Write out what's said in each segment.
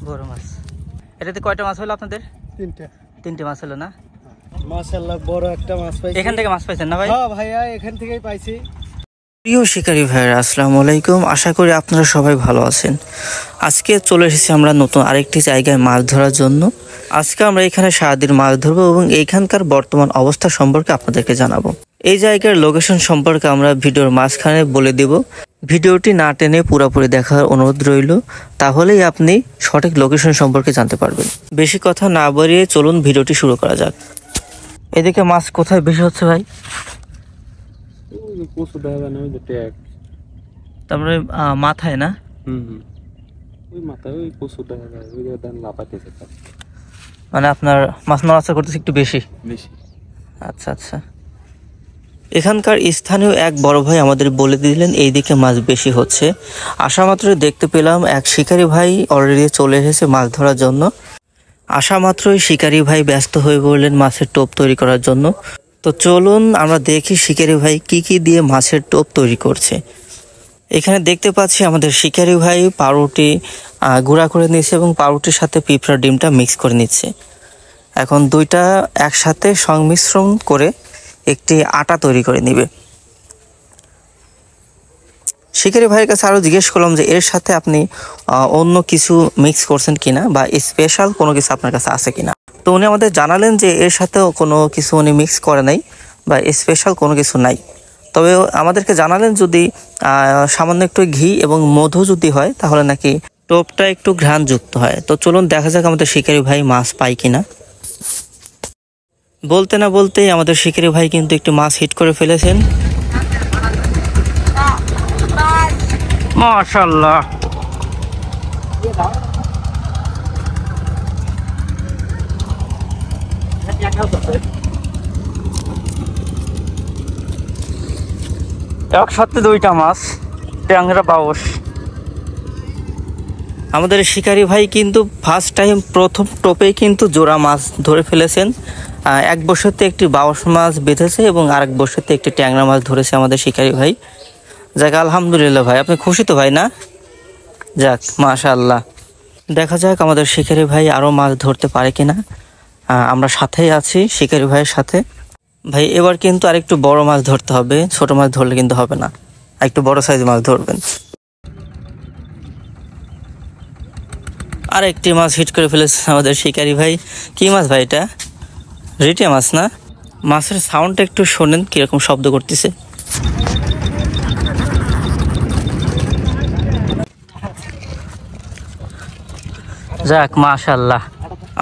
বড় মাছ। এটাতে কয়টা মাছ হলো আপনাদের? তিনটে মাছ হলো না? মাশাআল্লাহ বড় একটা মাছ পাইছি। এখান থেকে মাছ পাইছেন না ভাই? হ্যাঁ ভাইয়া এখান থেকেই পাইছি। প্রিয় শিকারী ভাইরা, আসসালামু আলাইকুম। আশা করি আপনারা সবাই ভালো আছেন। আজকে চলে এসেছি আমরা নতুন আরেকটি জায়গায় মাছ ধরার জন্য। আজকে আমরা এখানে সারাদিন মাছ ধরবো এবং এইখানকার বর্তমান অবস্থা সম্পর্কে আপনাদেরকে জানাবো। এই জায়গার লোকেশন সম্পর্কে আমরা ভিডিওর মাঝখানে বলে দেব। ভিডিওটি না টেনে পুরোপুরি দেখার অনুরোধ রইল, তাহলেই আপনি সঠিক লোকেশন সম্পর্কে জানতে পারবেন। বেশি কথা না বাড়িয়ে চলুন ভিডিওটি শুরু করা যাক। এদিকে মাছ কোথায় বেশি হচ্ছে ভাই? তারপরে মাথায় না? মানে আপনার মাছ নড়াচড়া করতেছে একটু বেশি। আচ্ছা আচ্ছা। এখানকার স্থানীয় এক বড় ভাই আমাদের বলে দিলেন এইদিকে মাছ বেশি হচ্ছে। আসা মাত্রই দেখতে পেলাম এক শিকারী ভাই অলরেডি চলে এসেছে মাছ ধরার জন্য। আসা মাত্রই শিকারী ভাই ব্যস্ত হয়ে পড়লেন মাছের টোপ তৈরি করার জন্য। তো চলুন আমরা দেখি শিকারী ভাই কি কি দিয়ে মাছের টোপ তৈরি করছে। এখানে দেখতে পাচ্ছি আমাদের শিকারী ভাই পাউরুটি গুঁড়া করে নিচ্ছে এবং পাউরুটির সাথে পিঁপড়ার ডিমটা মিক্স করে নিচ্ছে। এখন দুইটা একসাথে সংমিশ্রণ করে একটি আটা তৈরি করে নিবে। শিকারী ভাইয়ের কাছে আরো জিজ্ঞেস করলাম যে এর সাথে আপনি অন্য কিছু মিক্স করছেন কিনা বা স্পেশাল কোনো কিছু আপনার কাছে আছে কিনা। তো উনি আমাদের জানালেন যে এর সাথেও কোনো কিছু উনি মিক্স করে নাই বা স্পেশাল কোনো কিছু নাই। তবে আমাদেরকে জানালেন যদি সামান্য একটু ঘি এবং মধু যদি হয় তাহলে নাকি টোপটা একটু ঘ্রাণযুক্ত হয়। তো চলুন দেখা যাক আমাদের শিকারী ভাই মাছ পায় কিনা। বলতে না বলতেই আমাদের শিকারী ভাই কিন্তু একটু মাছ হিট করে ফেলেছেন। মাশাআল্লাহ। একসাথে দুইটা মাছ, ট্যাংরা বাউস। আমাদের শিকারী ভাই কিন্তু ফার্স্ট টাইম প্রথম টোপেই কিন্তু জোড়া মাছ ধরে ফেলেছেন। এক বছরতে একটি বাউস মাছ বেঁধেছে এবং আরেক বছরতে একটি ট্যাংরা মাছ ধরেছে আমাদের শিকারী ভাই। যাক আলহামদুলিল্লাহ ভাই, আপনি খুশি তো ভাই না? যাক মাশাআল্লাহ। দেখা যাক আমাদের শিকারী ভাই আরো মাছ ধরতে পারে কিনা। আমরা সাথেই আছি শিকারী ভাইয়ের সাথে। ভাই এবার কিন্তু আরেকটু বড় মাছ ধরতে হবে, ছোট মাছ ধরলে কিন্তু হবে না, একটু বড় সাইজ মাছ ধরবেন। আর একটি মাছ হিট করে ফেলেছে আমাদের শিকারী ভাই। কি মাছ ভাই এটা? রিটে মাছ না? মাছের সাউন্ডটা একটু শোনেন কিরকম শব্দ করতেছে। যাক মাশাআল্লাহ,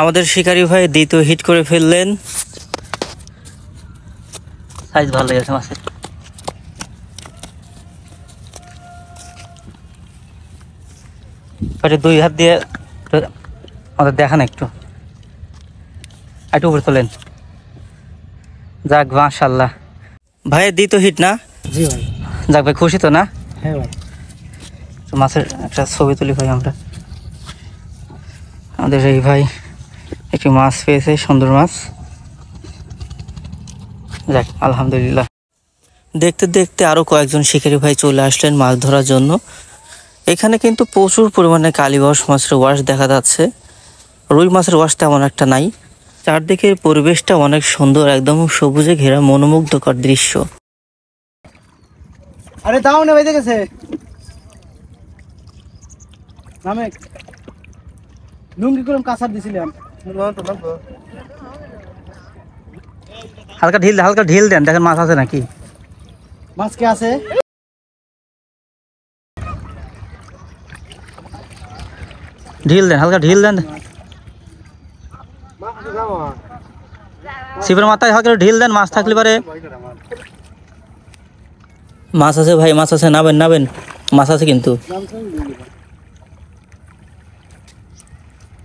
আমাদের শিকারী ভাই দ্বিতীয় হিট করে ফেললেন। সাইজ ভালো লেগেছে মাছের। দুই হাত দিয়ে আমাদের দেখান একটু, একটু উপরে তোলেন। যাক মাশাআল্লাহ। ভাইয়ের দ্বিতীয় হিট না? জি ভাই। যাক ভাই খুশি তো না? হ্যাঁ ভাই। মাছের একটা ছবি তুলি ভাই আমরা। আমাদের এই ভাই একটি মাছ পেয়েছে, সুন্দর মাছ। যাক আলহামদুলিল্লাহ। দেখতে দেখতে আরো কয়েকজন শিকারী ভাই চলে আসলেন মাছ ধরার জন্য। এখানে কিন্তু প্রচুর পরিমাণে কালীবাউস মাছের ওয়াশ দেখা যাচ্ছে, রুই মাছের ওয়াশ তেমন একটা নাই। চারদিকের পরিবেশটা অনেক সুন্দর, একদম সবুজে ঘেরা মনোমুগ্ধকর দৃশ্য। আরে দাও না ভাই, দেখেছে নামে লুঙ্গি করলাম কাঁচার দিছিলাম। হালকা ঢিল দেন, দেখেন মাছ আছে নাকি। মাছ কে আছে? ঢিল দেন, হালকা ঢিল দেন। শিবের মাথায় হালকা ঢিল দেন, মাছ থাকলে পারে। মাছ আছে ভাই, মাছ আছে, নাবেন নাবেন, মাছ আছে কিন্তু।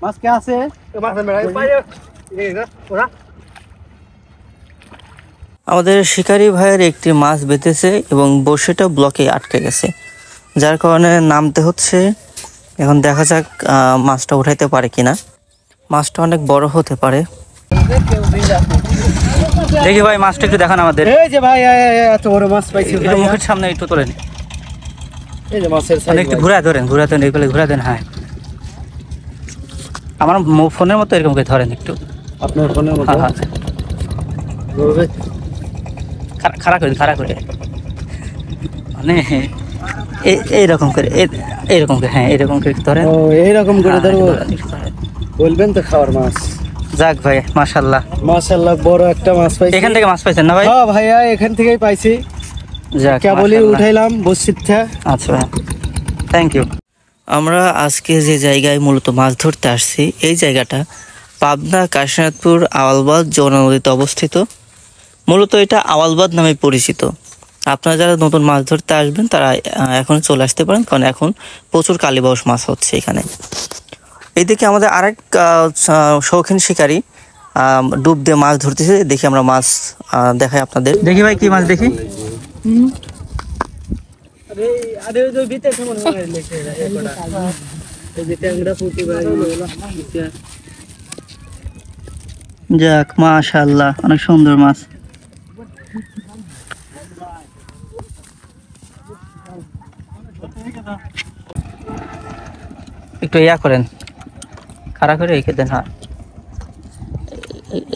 মাছ কে আছে? আমাদের শিকারী ভাইয়ের একটি মাছ বেঁধেছে এবং বড়শিটা ব্লকে আটকে গেছে, যার কারণে নামতে হচ্ছে। এখন দেখা যাক মাছটা উঠাইতে পারে কিনা। মাছটা অনেক বড় হতে পারে। দেখি ভাই মাছটা একটু দেখান আমাদের। এই যে ভাই এত বড় মাছ পাইছি। মুখের সামনে একটু তোলেন। এই যে মাছের সাইজ একটু ঘুরা ধরেন, ঘুরা দেন, ঘুরা দেন। হ্যাঁ আমার ফোনের মতো এরকম করে ধরেন একটু। আপনার ফোনের মতো হ্যাঁ হ্যাঁ, ধরবে? খাড়া করে মানে এইরকম করে এইরকম করে, হ্যাঁ এরকম করে ধরেন। ও এইরকম করে হ্যাঁ, ধরবো? ধরেন, ধরেন। বলবেন তো খাওয়ার মাছ। যাক ভাই, মাশাআল্লাহ। মাশাআল্লাহ, বড় একটা মাছ পাইছি। এখান থেকে মাছ পাইছেন না ভাই? হ্যাঁ ভাইয়া, এখান থেকেই পাইছি। যাক, কেবলই মাশাআল্লাহ। উঠাইলাম বসিরটা। আচ্ছা ভাই, থ্যাংক ইউ। আমরা আজকে যে জায়গায় মূলত মাছ ধরতে আসছি, এই জায়গাটা পাবনা কাশীনাথপুর আওয়ালবাদ যমুনা নদীতে অবস্থিত। মূলত এটা আওয়ালবাদ নামে পরিচিত। আপনারা যারা নতুন মাছ ধরতে আসবেন তারা এখন চলে আসতে পারেন, কারণ এখন প্রচুর কালীবাউস মাছ হচ্ছে এখানে। এইদিকে আমাদের আরেক শৌখিন শিকারী ডুব দিয়ে মাছ ধরতেছে। দেখি আমরা মাছ দেখাই আপনাদের। দেখি ভাই, কি মাছ দেখি। আরে ওই যে ভিতরে কেমন হয় লেখে এটা এই যে ট্যাংরা পুঁটি ভাই। যাক, মাশাআল্লাহ, অনেক সুন্দর মাছ। একটু ইয়া করেন, খাড়া করে রেখে দেন। হ্যাঁ,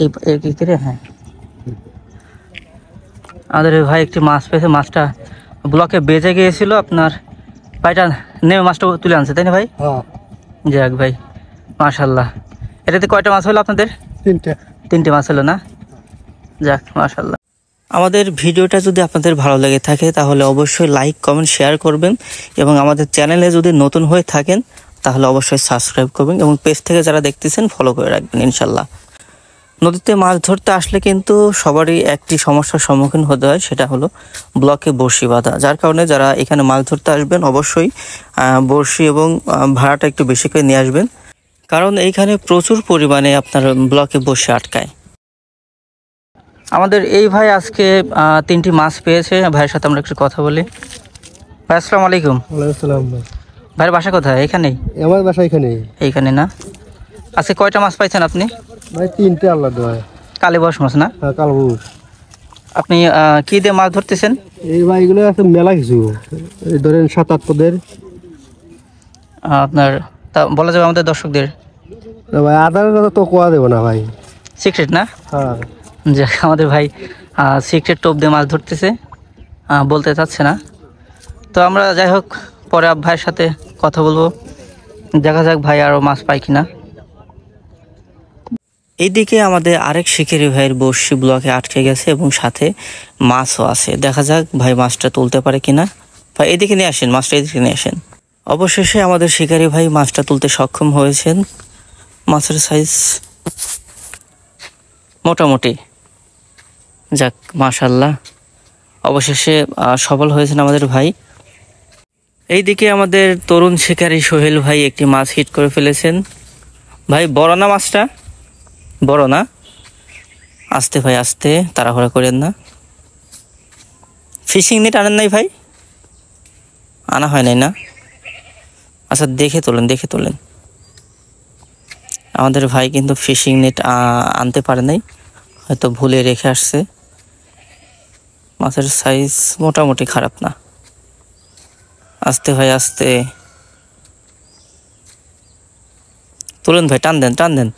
এই করে, হ্যাঁ। আমাদের ভাই একটি মাছ পেয়েছে। মাছটা ব্লকে বেজে গিয়েছিল, আপনার ভাইটা নেমে মাছটা তুলে আনছে, তাই না ভাই? হ্যাঁ, যাক ভাই, মাশাআল্লাহ। এটাতে কয়টা মাছ হলো আপনাদের? তিনটে মাছ হলো না? যাক, মাশাআল্লাহ। আমাদের ভিডিওটা যদি আপনাদের ভালো লেগে থাকে তাহলে অবশ্যই লাইক, কমেন্ট, শেয়ার করবেন, এবং আমাদের চ্যানেলে যদি নতুন হয়ে থাকেন তাহলে অবশ্যই সাবস্ক্রাইব করবেন, এবং পেজ থেকে যারা দেখতেছেন ফলো করে রাখবেন ইনশাল্লাহ। নদীতে মাছ ধরতে আসলে কিন্তু সবারই একটি সমস্যার সম্মুখীন হতে হয়, সেটা হলো ব্লকে বড়শি বাঁধা। যার কারণে যারা এখানে মাছ ধরতে আসবেন অবশ্যই বড়শি এবং ভাড়াটা একটু বেশি করে নিয়ে আসবেন, কারণ এইখানে প্রচুর পরিমাণে আপনার ব্লকে বড়শি আটকায়। আমাদের এই ভাই আজকে 3টি মাছ পেয়েছে। ভাইয়ের সাথে আমরা একটু কথা বলি। ভাই, আসসালামু আলাইকুম। ওয়ালাইকুম আসসালাম ভাই। ভাইয়ের বাসা কোথায়? এখানেই? আমার বাসা এখানে। এইখানে না? আজকে কয়টা মাছ পাইছেন আপনি? ভাই 3টে আল্লাহ দোয়া। কালীবাউস মাছ না? হ্যাঁ, কালবুস। আপনি কি দিয়ে মাছ ধরতেছেন? এই ভাইগুলো আছে মেলা কিছু, এই ধরেন 7-8 আপনার তা বলা যাবে আমাদের দর্শকদের ভাই। আদার কথা তো কোয়া দেবো না ভাই। সিক্রেট না? হ্যাঁ, যাক, আমাদের ভাই সিক্রেট টোপ দিয়ে মাছ ধরতেছে, বলতে চাচ্ছে না। তো আমরা যাই হোক, পরে ভাইয়ের সাথে কথা বলবো, দেখা যাক ভাই আরও মাছ পাই কিনা। এইদিকে আমাদের আরেক শিকারি ভাইয়ের বড়শি ব্লকে আটকে গেছে এবং সাথে মাছও আছে। দেখা যাক ভাই মাছটা তুলতে পারে কিনা। ভাই এদিকে নিয়ে আসেন, মাছটা এদিকে নিয়ে আসেন। অবশেষে আমাদের শিকারি ভাই মাছটা তুলতে সক্ষম হয়েছেন। মাছের সাইজ মোটামুটি। যাক, মাশাআল্লাহ, অবশেষে সফল হয়েছেন আমাদের ভাই। এইদিকে আমাদের তরুণ শিকারী সোহেল ভাই একটি মাছ হিট করে ফেলেছেন। ভাই বড় না মাছটা? বড় না? আস্তে ভাই, আস্তে, তাড়াহুড়া করেন না। ফিশিং নেট আনেন নাই ভাই? আনা হয় নাই না? আচ্ছা, দেখে তোলেন। আমাদের ভাই কিন্তু ফিশিং নেট আনতে পারে নাই, হয়তো ভুলে রেখে আসছে। মাছের সাইজ মোটামুটি খারাপ না। আস্তে ভাই, আস্তে তুলেন ভাই, টান দেন।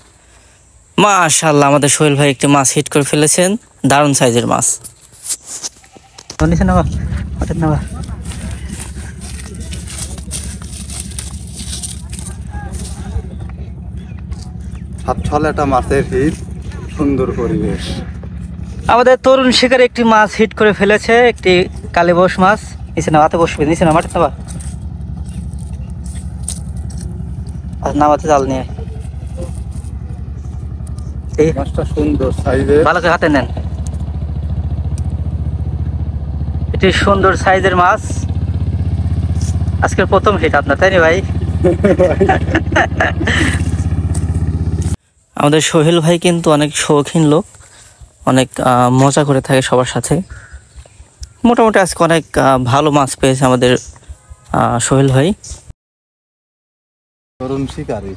মাশাআল্লাহ, আমাদের সোহেল ভাই একটি মাছ হিট করে ফেলেছেন, দারুণ সাইজের মাছ। নিচে নেওয়া, হঠাৎ নেওয়া। একটা মাছের হিট, সুন্দর পরিবেশ। আমাদের তরুণ শিকারী একটি মাছ হিট করে ফেলেছে, একটি কালীবাউস মাছ। নিচে না, হাতে বসবে, নিচে না, মাঠে নেওয়া। আর নামাতে জাল নিয়ে মাছটা সুন্দর সাইজের। ভালো করে হাতে নেন। এটি সুন্দর সাইজের মাছ। আজকের প্রথম হিট আপনার, তাই না ভাই? আমাদের সোহেল ভাই কিন্তু অনেক শৌখিন লোক, অনেক মজা করে থাকে সবার সাথে। মোটামুটি আজকে অনেক ভালো মাছ পেয়েছে আমাদের সোহেল ভাই। তরুণ শিকারী।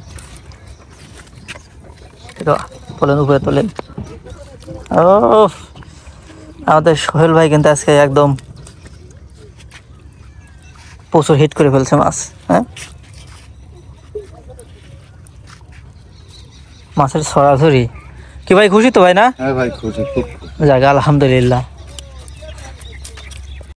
তোলেন, উপরে তোলেন। ও, আমাদের সোহেল ভাই কিন্তু আজকে একদম প্রচুর হিট করে ফেলছে মাছ। হ্যাঁ, মাছের ছড়াছড়ি। কি ভাই খুশি তো ভাই না? হ্যাঁ ভাই খুশি খুব। যাক আলহামদুলিল্লাহ।